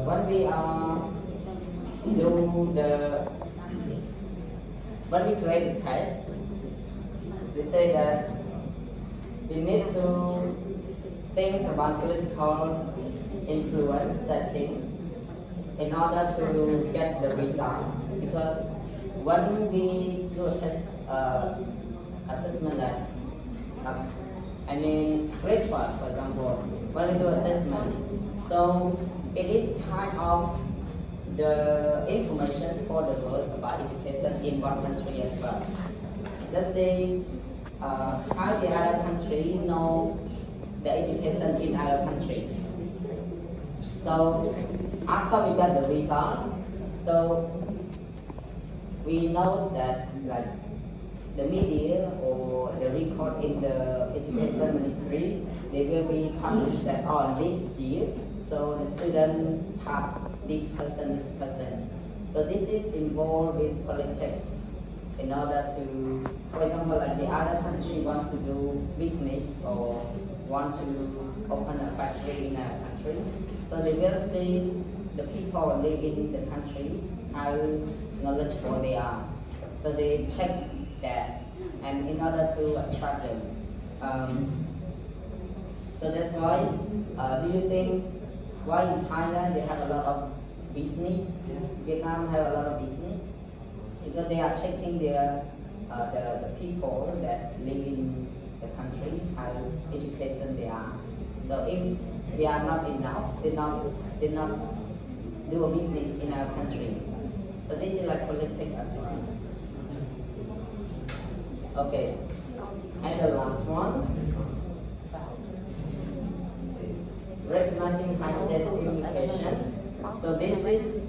when we do the when we create a test, we say that we need to think about political influence setting in order to get the result. Because when we do a test assessment like grade 1, for example, when we do assessment, so it is kind of the information for the girls about education in one country as well. Let's say how the other country know the education in our country. So after we get the result, so we know that like the media or the record in the education ministry, they will be published that on this year, so the student passed this person. So this is involved with politics in order to, for example, like the other country want to do business or want to open a factory in our countries. So they will see the people living in the country, how knowledgeable they are. So they check that, and in order to attract them. So that's why, do you think why in Thailand they have a lot of business? Vietnam have a lot of business? Because they are checking their the people that live in the country, how education they are. So if we are not enough, they not do a business in our country. So this is like politics as well. Okay, and the last one, recognizing high state communication. So this is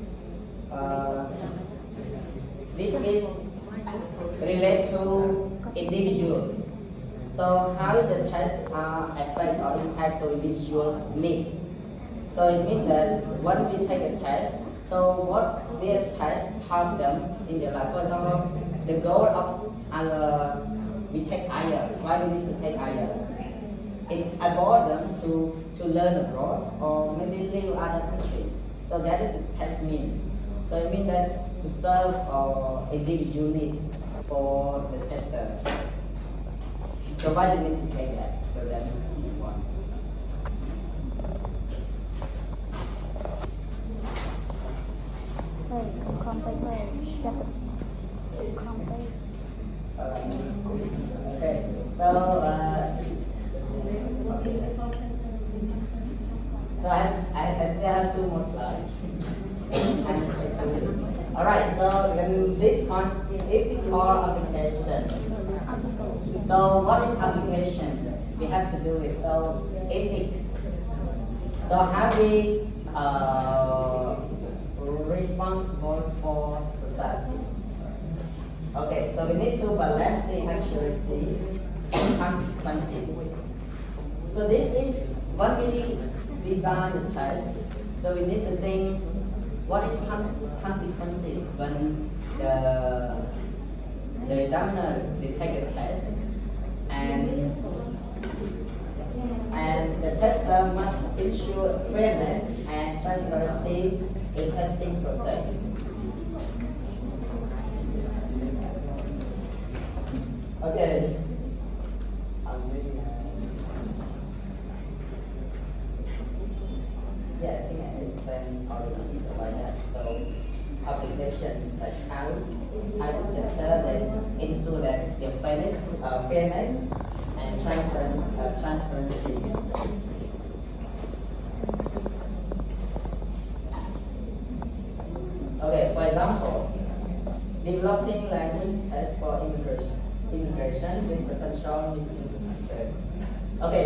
related to individual. So how the tests are affect or impact to individual needs. So it means that when we take a test, so what their test help them in their life. For example, the goal of we take IELTS. Why we need to take IELTS? It allows them to learn abroad or maybe live other countries. So that is the test mean. So it means that to serve our individual needs for the tester. So why do we need to take that? So that's one. Okay, so I still have 2 more slides. Alright, so then this one is for application. So what is application? We have to do it. So ethic. So how we responsible for society. Okay, so we need to balance the accuracy and consequences. So this is when we design the test. So we need to think what is consequences when the examiner they take a test, and the tester must ensure fairness and transparency in testing process. Okay. Yeah, I think I explained already about that. So application, like how the tester then ensure that the fairness and transparency. Okay, for example, developing language tests for immigration with potential misuse. Okay,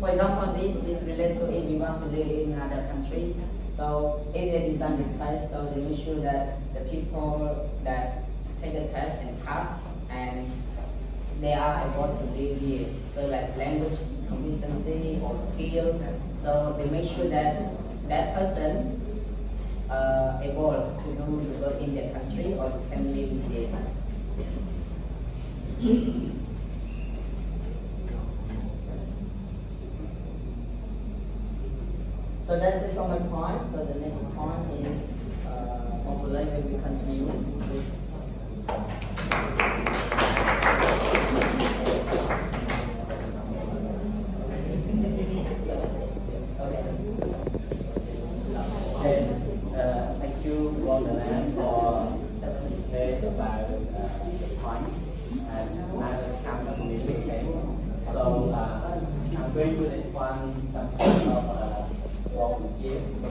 for example, this is related to if we want to live in other countries. So if they design the test, so they make sure that the people that take the test and pass, and they are able to live here. So like language competency or skills. So they make sure that that person able to do the work in their country or can live here. So that's it for my point. So the next next point is hopefully we will continue with thank you, Wonderland, for certificate about the point. And now it's come to me again. So I'm going to respond some kind of what we give.